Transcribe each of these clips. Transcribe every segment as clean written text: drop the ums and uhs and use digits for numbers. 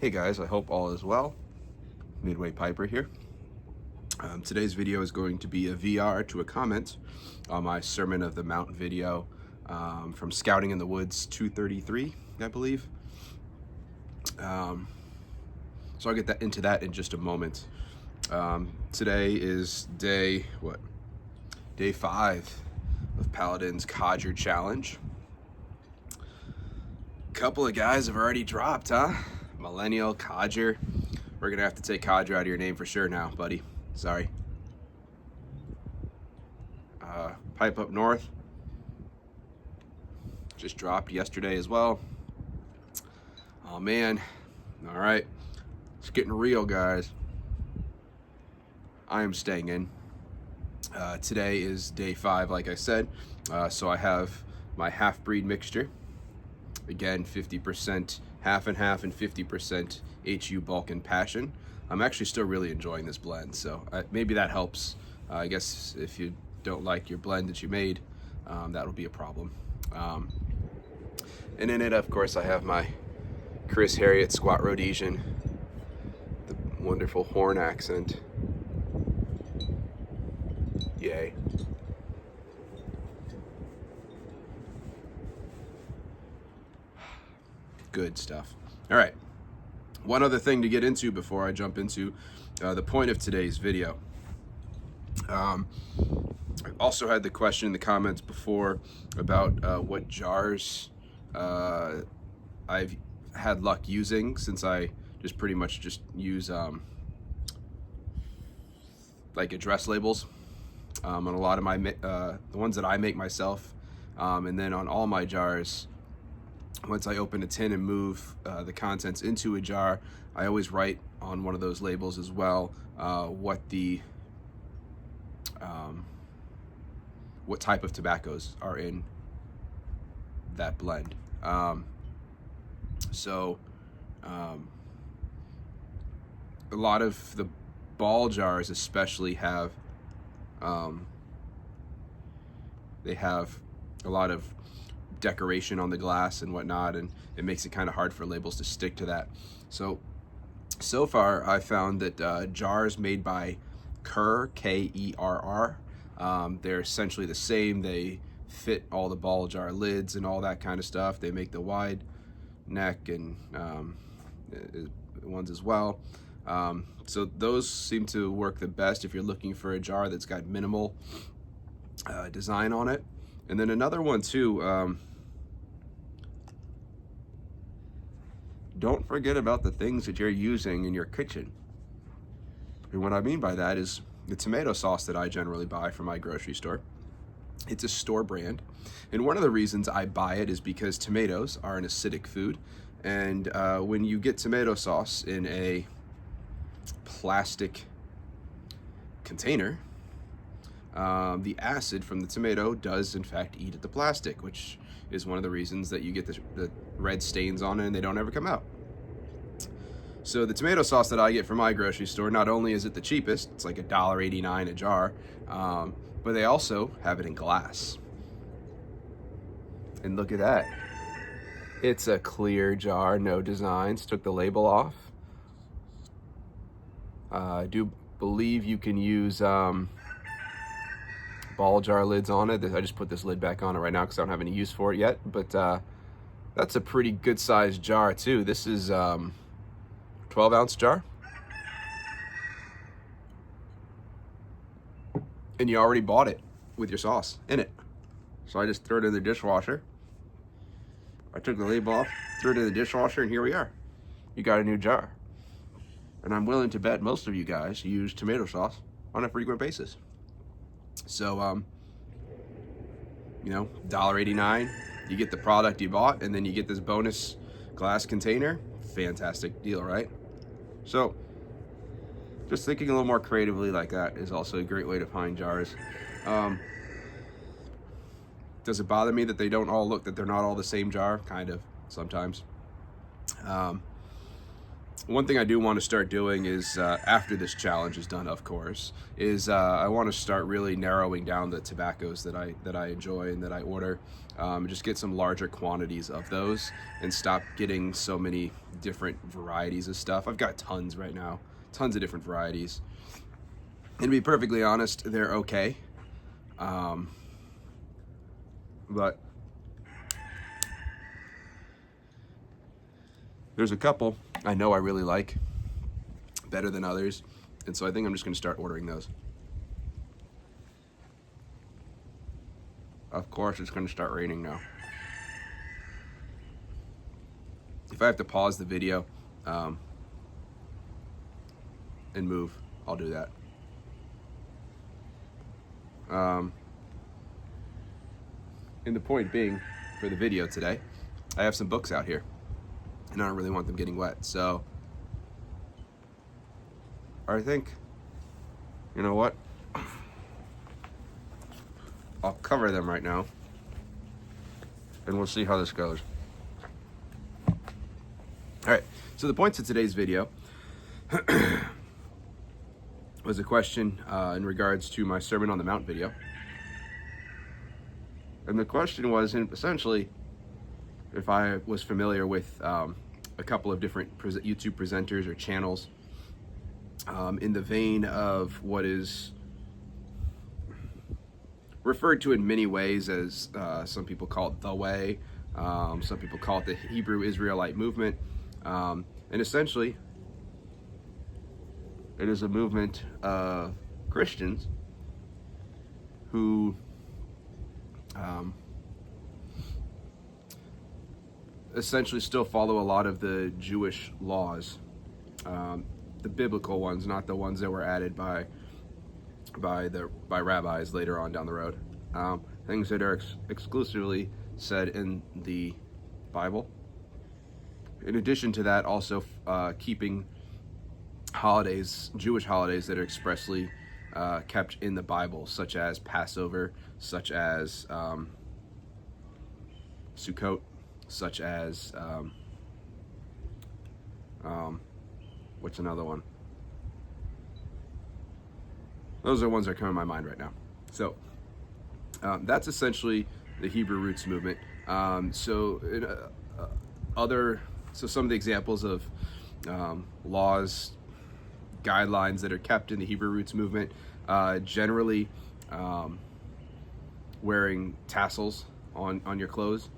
Hey guys, I hope all is well. Midway Piper here. Today's video is going to be a VR to a comment on my Sermon of the Mount video from Scouting in the Woods 233, I believe. So I'll get into that in just a moment. Today is day 5 of Paladin's Codger Challenge. Couple of guys have already dropped, huh? Millennial, Codger. We're gonna have to take Codger out of your name for sure now, buddy. Sorry. Pipe Up North just dropped yesterday as well. Oh man. All right, it's getting real, guys. I am staying in. Today is day 5, like I said. So I have my half-breed mixture. Again, 50% half and half and 50% HU bulk and passion. I'm actually still really enjoying this blend, so maybe that helps. I guess if you don't like your blend that you made, that'll be a problem. And in it, of course, I have my Chris Harriott Squat Rhodesian, the wonderful horn accent. Yay. Good stuff. All right. One other thing to get into before I jump into the point of today's video. I also had the question in the comments before about what jars I've had luck using, since I just pretty much just use like address labels on a lot of my the ones that I make myself, and then on all my jars. Once I open a tin and move the contents into a jar, I always write on one of those labels as well what type of tobaccos are in that blend. So a lot of the ball jars especially have they have a lot of decoration on the glass and whatnot, and it makes it kind of hard for labels to stick to that. So far I found that jars made by Kerr, Kerr, they're essentially the same. They fit all the ball jar lids and all that kind of stuff. They make the wide neck and ones as well. So those seem to work the best if you're looking for a jar that's got minimal design on it. And then another one too, don't forget about the things that you're using in your kitchen. And what I mean by that is the tomato sauce that I generally buy from my grocery store. It's a store brand. And one of the reasons I buy it is because tomatoes are an acidic food. And when you get tomato sauce in a plastic container, the acid from the tomato does in fact eat at the plastic, which is one of the reasons that you get the red stains on it and they don't ever come out. So the tomato sauce that I get from my grocery store, not only is it the cheapest, it's like $1.89 a jar, but they also have it in glass. And look at that. It's a clear jar, no designs, took the label off. I do believe you can use ball jar lids on it. I just put this lid back on it right now because I don't have any use for it yet, but that's a pretty good sized jar too. This is 12-ounce jar, and you already bought it with your sauce in it. So I just threw it in the dishwasher. I took the label off, threw it in the dishwasher, and here we are. You got a new jar. And I'm willing to bet most of you guys use tomato sauce on a frequent basis. So, you know, $1.89, you get the product you bought, and then you get this bonus glass container. Fantastic deal, right? So, just thinking a little more creatively like that is also a great way to find jars. Does it bother me that they don't all look, that they're not all the same jar? Kind of, sometimes. one thing I do want to start doing is, after this challenge is done, of course, is I want to start really narrowing down the tobaccos that I enjoy and that I order. Just get some larger quantities of those and stop getting so many different varieties of stuff. I've got tons right now, tons of different varieties. And to be perfectly honest, they're okay. But there's a couple I know I really like better than others, and so I think I'm just going to start ordering those. Of course, it's going to start raining now. If I have to pause the video and move, I'll do that. And the point being, for the video today, I have some books out here, and I don't really want them getting wet. So I think, you know what? I'll cover them right now, and we'll see how this goes. All right, so the point of today's video was a question in regards to my Sermon on the Mount video. And the question was essentially if I was familiar with a couple of different YouTube presenters or channels in the vein of what is referred to in many ways as some people call it the way, some people call it the Hebrew Israelite movement, and essentially it is a movement of Christians who essentially still follow a lot of the Jewish laws, the biblical ones, not the ones that were added by rabbis later on down the road. Things that are exclusively said in the Bible. In addition to that, also keeping holidays, Jewish holidays that are expressly kept in the Bible, such as Passover, such as Sukkot, such as what's another one? Those are ones that come in my mind right now. So that's essentially the Hebrew Roots movement. So some of the examples of laws, guidelines that are kept in the Hebrew Roots movement, generally wearing tassels on your clothes.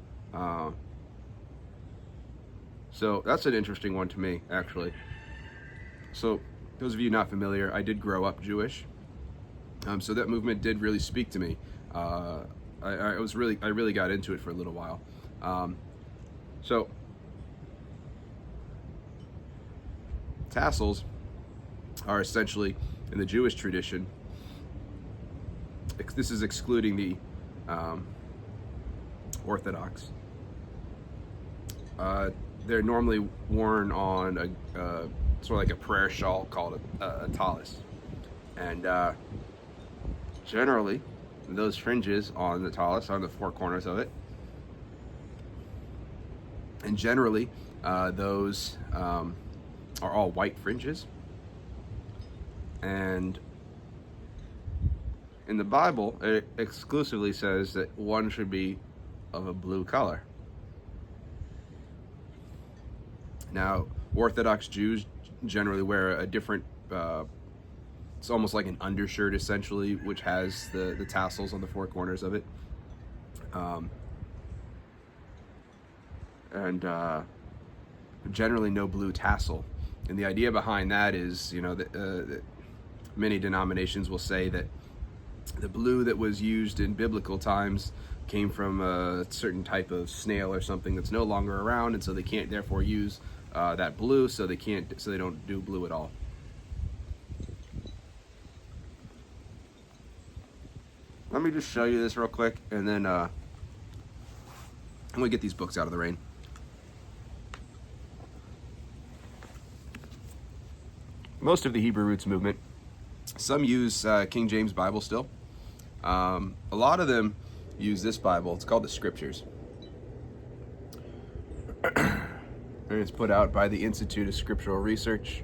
So that's an interesting one to me, actually. So those of you not familiar, I did grow up Jewish. So that movement did really speak to me. I really got into it for a little while. So tassels are essentially, in the Jewish tradition, this is excluding the Orthodox, they're normally worn on a sort of like a prayer shawl called a tallis. And generally, those fringes on the tallis, on the four corners of it, and generally those are all white fringes. And in the Bible, it exclusively says that one should be of a blue color. Now, Orthodox Jews generally wear a different, it's almost like an undershirt essentially, which has the tassels on the four corners of it. And generally no blue tassel. And the idea behind that is, that many denominations will say that the blue that was used in biblical times came from a certain type of snail or something that's no longer around, and so they can't therefore use that blue, so they don't do blue at all. Let me just show you this real quick, and then I'm gonna get these books out of the rain. Most of the Hebrew Roots movement, some use King James Bible still. A lot of them use this Bible. It's called the Scriptures. And and it's put out by the Institute of Scriptural Research.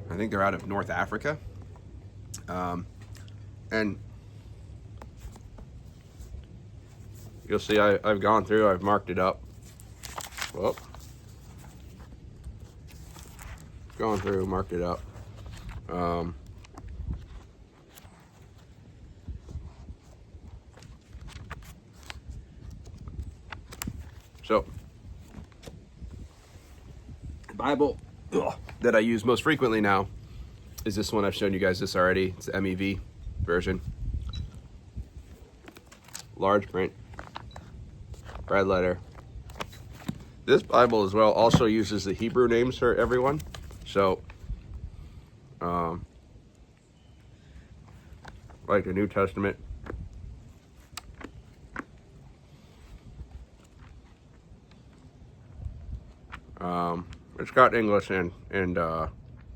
I think they're out of North Africa. And you'll see I've gone through, I've marked it up. Well, gone through, marked it up. So, the Bible that I use most frequently now is this one. I've shown you guys this already. It's the MEV version. Large print, red letter. This Bible as well also uses the Hebrew names for everyone. So, like the New Testament. It's got English and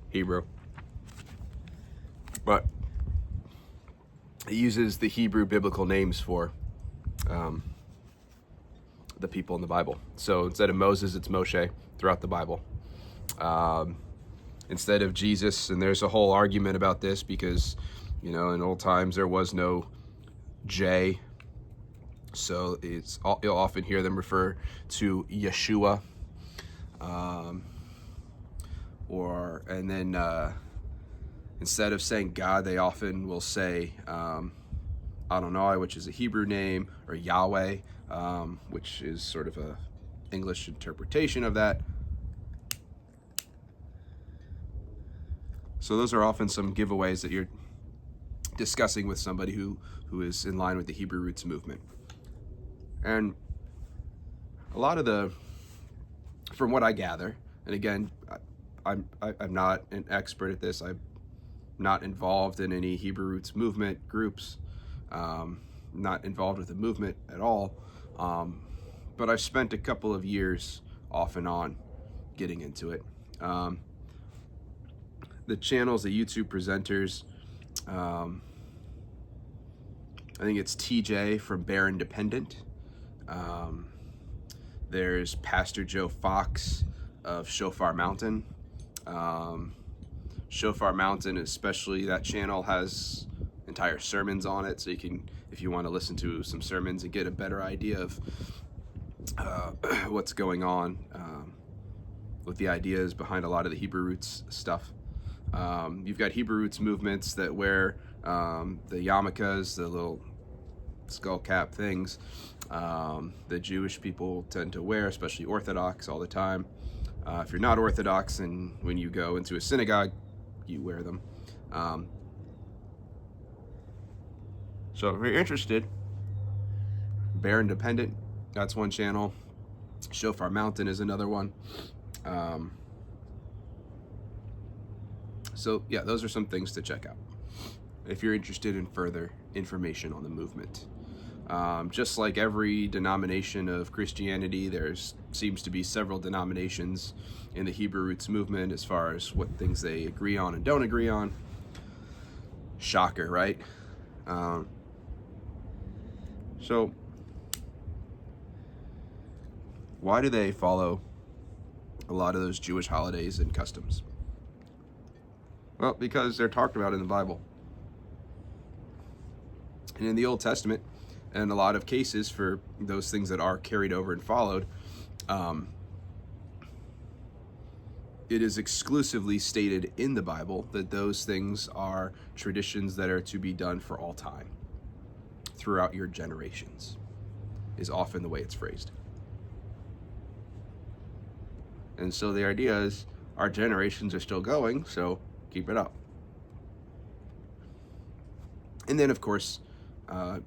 Hebrew, but it uses the Hebrew biblical names for the people in the Bible. So instead of Moses, it's Moshe throughout the Bible. Instead of Jesus, and there's a whole argument about this because, you know, in old times there was no J, so you'll often hear them refer to Yeshua. Instead of saying God, they often will say Adonai, which is a Hebrew name, or Yahweh, which is sort of a English interpretation of that. So those are often some giveaways that you're discussing with somebody who is in line with the Hebrew roots movement. And a lot of from what I gather, and again, I'm not an expert at this. I'm not involved in any Hebrew roots movement groups. Not involved with the movement at all. But I've spent a couple of years off and on getting into it. The channels, the YouTube presenters, I think it's TJ from Bear Independent. There's Pastor Joe Fox of Shofar Mountain. Shofar Mountain, especially that channel, has entire sermons on it, so you can, if you want to listen to some sermons and get a better idea of what's going on with the ideas behind a lot of the Hebrew roots stuff. You've got Hebrew roots movements that wear the yarmulkes, the little skull cap things that Jewish people tend to wear, especially Orthodox, all the time. If you're not Orthodox, and when you go into a synagogue, you wear them. So if you're interested, Bear Independent, that's one channel. Shofar Mountain is another one. So yeah, those are some things to check out if you're interested in further information on the movement. Just like every denomination of Christianity, seems to be several denominations in the Hebrew roots movement as far as what things they agree on and don't agree on. Shocker, right? So why do they follow a lot of those Jewish holidays and customs? Well, because they're talked about in the Bible. And in the Old Testament, and a lot of cases for those things that are carried over and followed, it is exclusively stated in the Bible that those things are traditions that are to be done for all time, throughout your generations, is often the way it's phrased. And so the idea is our generations are still going, so keep it up. And then, of course,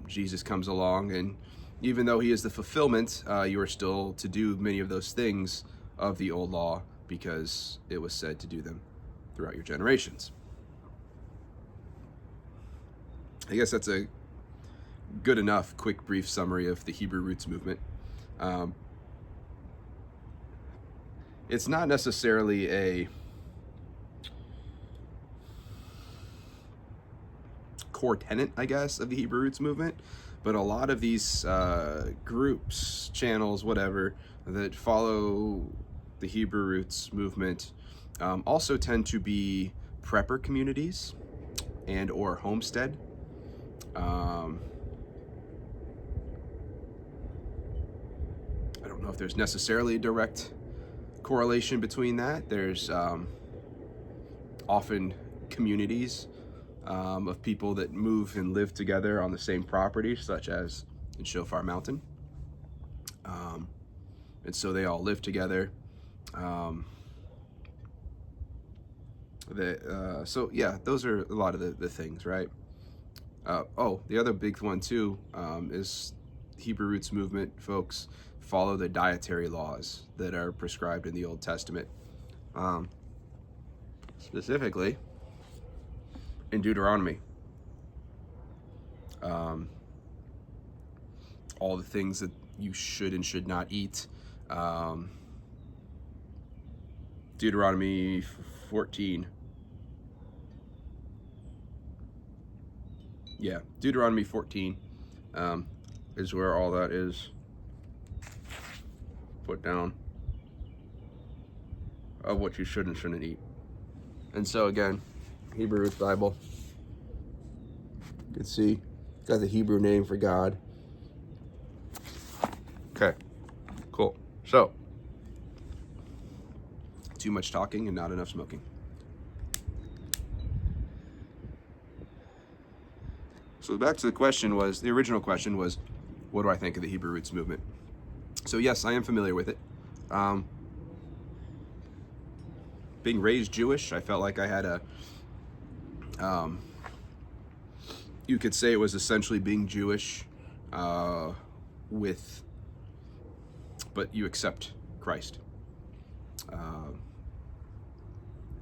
Jesus comes along, and even though he is the fulfillment, you are still to do many of those things of the old law because it was said to do them throughout your generations. I guess that's a good enough quick brief summary of the Hebrew roots movement. It's not necessarily a core tenet, I guess, of the Hebrew roots movement, But a lot of these groups, channels, whatever, that follow the Hebrew Roots movement also tend to be prepper communities and or homestead. I don't know if there's necessarily a direct correlation between that. There's often communities of people that move and live together on the same property, such as in Shofar Mountain. And so they all live together. So yeah, those are a lot of the things, right? The other big one too is Hebrew Roots movement folks follow the dietary laws that are prescribed in the Old Testament. Specifically in Deuteronomy. All the things that you should and should not eat. Deuteronomy 14. Yeah, Deuteronomy 14 is where all that is put down of what you should and shouldn't eat. And so again, Hebrew Roots Bible. You can see, got the Hebrew name for God. Okay, cool. So, too much talking and not enough smoking. So back to the original question was, what do I think of the Hebrew Roots movement? So yes, I am familiar with it. Being raised Jewish, I felt like I had you could say it was essentially being Jewish but you accept Christ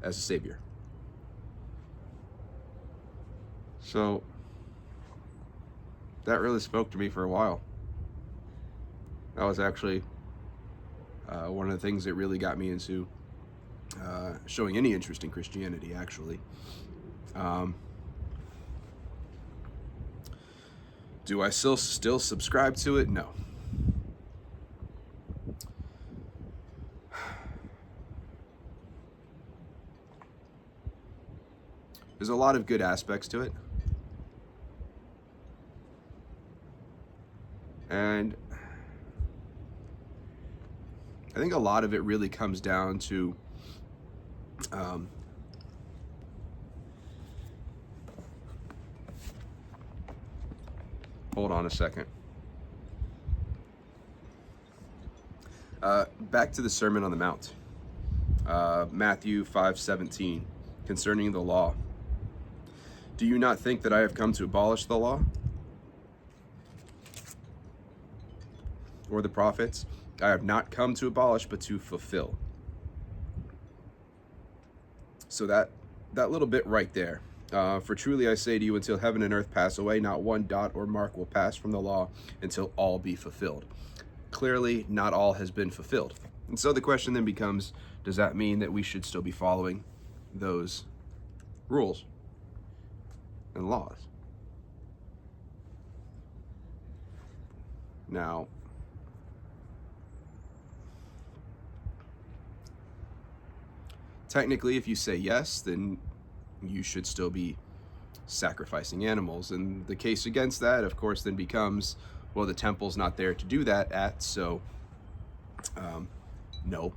as a savior. So that really spoke to me for a while. That was actually one of the things that really got me into showing any interest in Christianity, actually. Do I still subscribe to it? No. There's a lot of good aspects to it. And I think a lot of it really comes down to hold on a second. Back to the Sermon on the Mount. Matthew 5:17, concerning the law. Do you not think that I have come to abolish the law or the prophets? I have not come to abolish, but to fulfill. So that little bit right there. For truly I say to you, until heaven and earth pass away, not one dot or mark will pass from the law until all be fulfilled. Clearly, not all has been fulfilled. And so the question then becomes, does that mean that we should still be following those rules and laws? Now, technically, if you say yes, then you should still be sacrificing animals. And the case against that, of course, then becomes, well, the temple's not there to do that at, so no.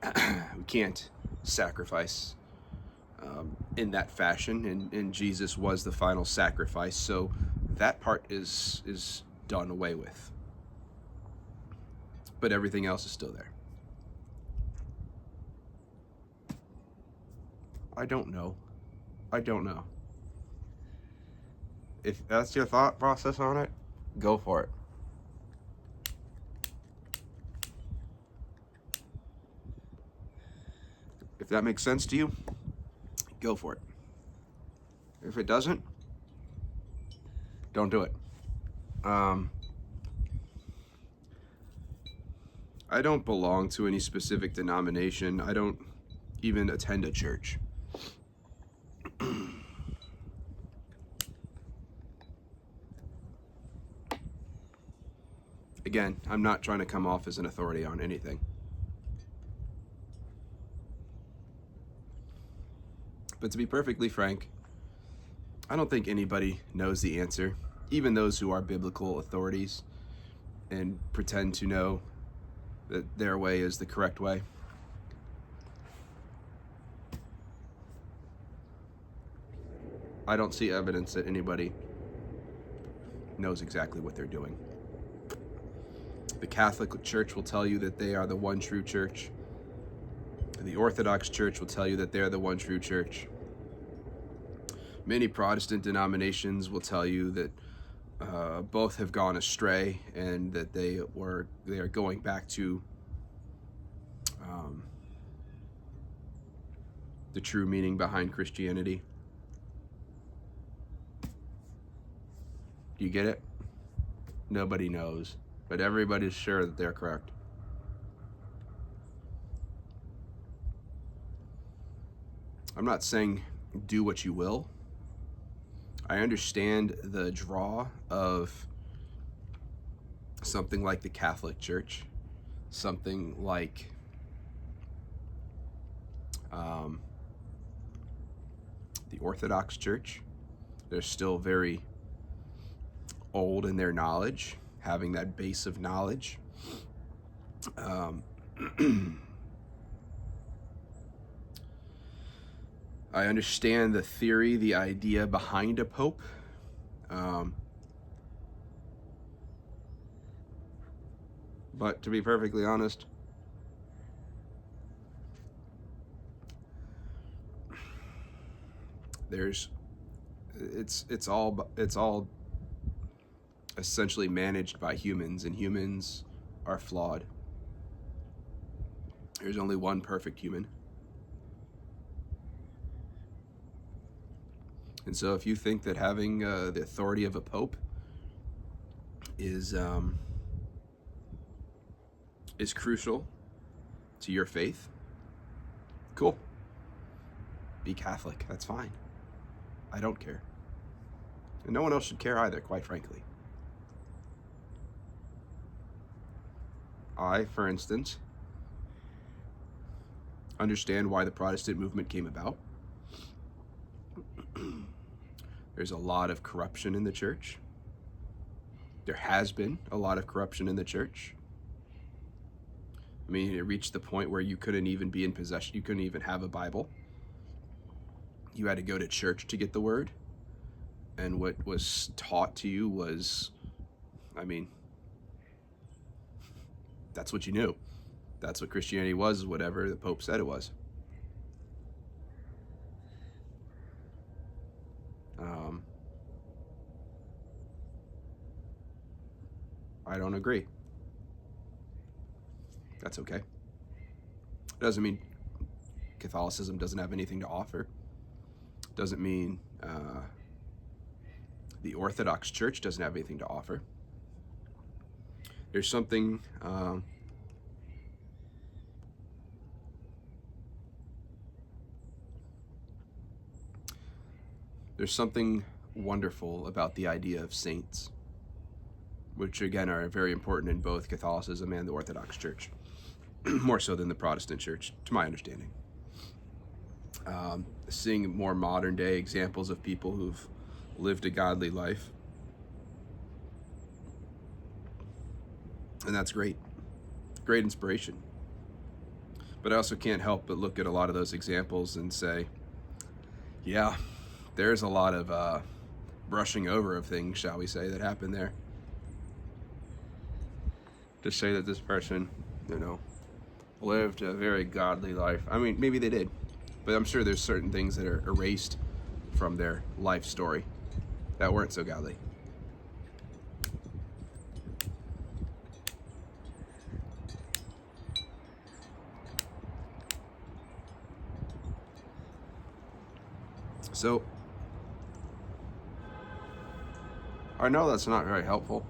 We can't sacrifice in that fashion, and Jesus was the final sacrifice, so that part is done away with. But everything else is still there. I don't know. If that's your thought process on it, go for it. If that makes sense to you, go for it. If it doesn't, don't do it. I don't belong to any specific denomination. I don't even attend a church. Again, I'm not trying to come off as an authority on anything. But to be perfectly frank, I don't think anybody knows the answer, even those who are biblical authorities and pretend to know that their way is the correct way. I don't see evidence that anybody knows exactly what they're doing. The Catholic Church will tell you that they are the one true church. The Orthodox Church will tell you that they're the one true church. Many Protestant denominations will tell you that both have gone astray and that they are going back to the true meaning behind Christianity. Do you get it? Nobody knows, but everybody's sure that they're correct. I'm not saying do what you will. I understand the draw of something like the Catholic Church, something like the Orthodox Church. They're still very old in their knowledge, having that base of knowledge. I understand the theory, the idea behind a pope. But to be perfectly honest, it's all essentially managed by humans, and humans are flawed. There's only one perfect human. And so if you think that having the authority of a pope is crucial to your faith, cool. Be Catholic, that's fine. I don't care. And no one else should care either, quite frankly. I, for instance, understand why the Protestant movement came about. There's a lot of corruption in the church. There has been a lot of corruption in the church. I mean, it reached the point where you couldn't even be in possession. You couldn't even have a Bible. You had to go to church to get the word. And what was taught to you was, I mean, that's what you knew. That's what Christianity was, whatever the Pope said it was. I don't agree. That's okay. Doesn't mean Catholicism doesn't have anything to offer. Doesn't mean the Orthodox Church doesn't have anything to offer. There's something wonderful about the idea of saints, which again are very important in both Catholicism and the Orthodox Church, more so than the Protestant Church, to my understanding. Seeing more modern day examples of people who've lived a godly life, and that's great inspiration. But I also can't help but look at a lot of those examples and say, yeah, there's a lot of brushing over of things, shall we say, that happened there. To say that this person, lived a very godly life. I mean, maybe they did, but I'm sure there's certain things that are erased from their life story that weren't so godly. So, I know that's not very helpful.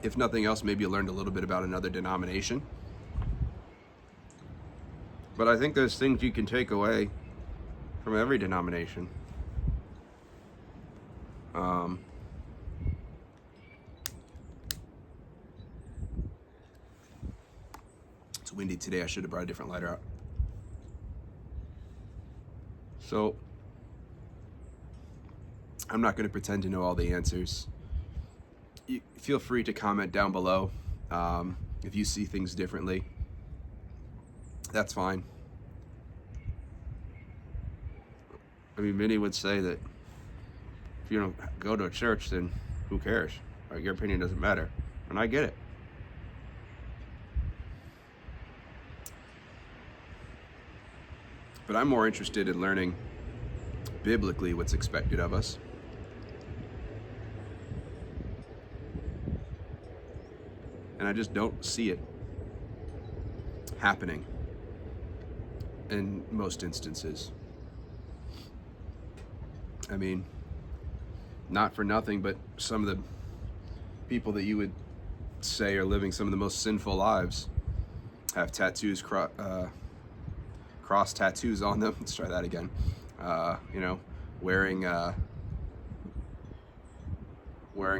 If nothing else, maybe you learned a little bit about another denomination. But I think there's things you can take away from every denomination. windy today. I should have brought a different lighter out. So I'm not going to pretend to know all the answers. You feel free to comment down below if you see things differently. That's fine. I mean, many would say that if you don't go to a church, then who cares? Like, your opinion doesn't matter. And I get it. But I'm more interested in learning biblically what's expected of us. And I just don't see it happening in most instances. I mean, not for nothing, but some of the people that you would say are living some of the most sinful lives have tattoos, cross tattoos on them. Let's try that again. Wearing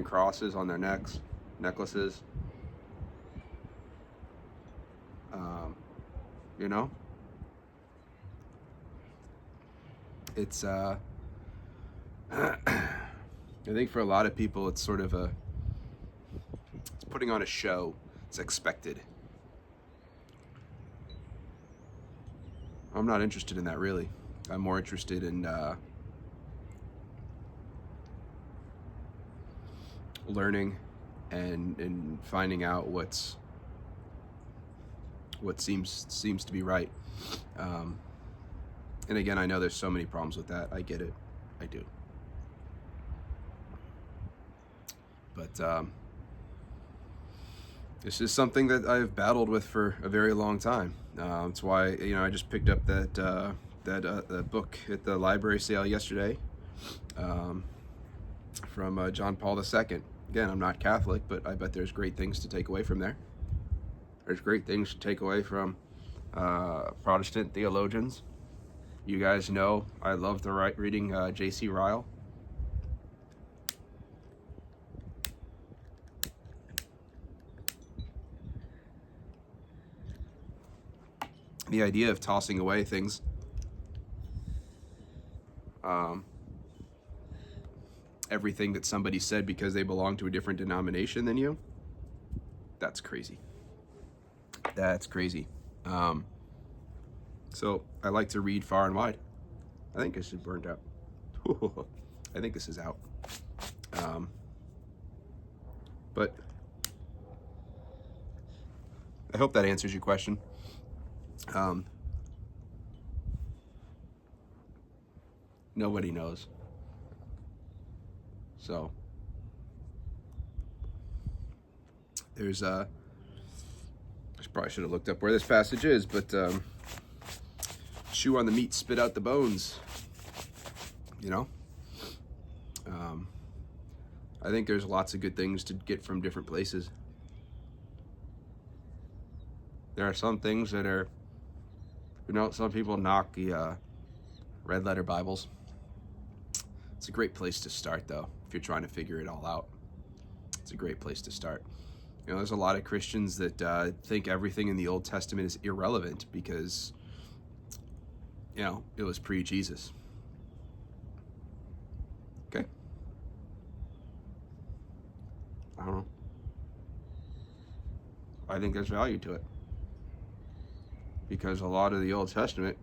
crosses on their necklaces. It's I think for a lot of people, it's sort of it's putting on a show. It's expected. I'm not interested in that, really. I'm more interested in learning and finding out what seems to be right. And again, I know there's so many problems with that. I get it. I do. But this is something that I've battled with for a very long time. That's why I just picked up that book at the library sale yesterday from John Paul II. Again, I'm not Catholic, but I bet there's great things to take away from there. There's great things to take away from Protestant theologians. You guys know I love reading J.C. Ryle. The idea of tossing away things, everything that somebody said because they belong to a different denomination than you, that's crazy. That's crazy. So I like to read far and wide. I think this is burnt out. I think this is out. But I hope that answers your question. Nobody knows. So there's I probably should have looked up where this passage is, but chew on the meat, spit out the bones. I think there's lots of good things to get from different places. There are some things that are, some people knock the red letter Bibles. It's a great place to start, though, if you're trying to figure it all out. It's a great place to start. There's a lot of Christians that think everything in the Old Testament is irrelevant because, it was pre-Jesus. Okay? I don't know. I think there's value to it. Because a lot of the Old Testament,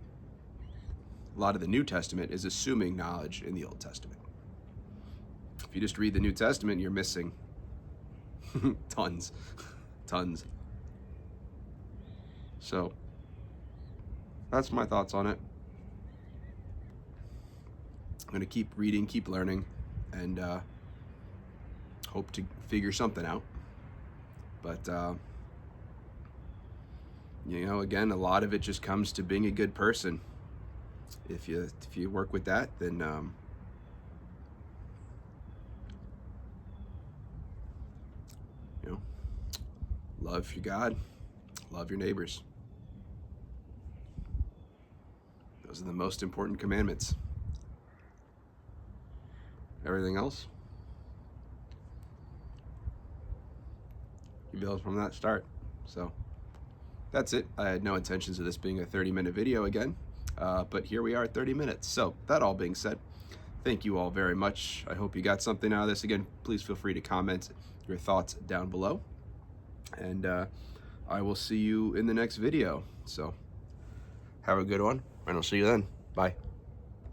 a lot of the New Testament is assuming knowledge in the Old Testament. If you just read the New Testament, you're missing tons. So that's my thoughts on it. I'm going to keep reading, keep learning, and hope to figure something out. But again, a lot of it just comes to being a good person. If you work with that, then love your God, love your neighbors. Those are the most important commandments. Everything else, you build from that start. So that's it. I had no intentions of this being a 30-minute video again, but here we are at 30 minutes. So that all being said, thank you all very much. I hope you got something out of this. Again, please feel free to comment your thoughts down below, and I will see you in the next video. So have a good one, and I'll see you then. Bye.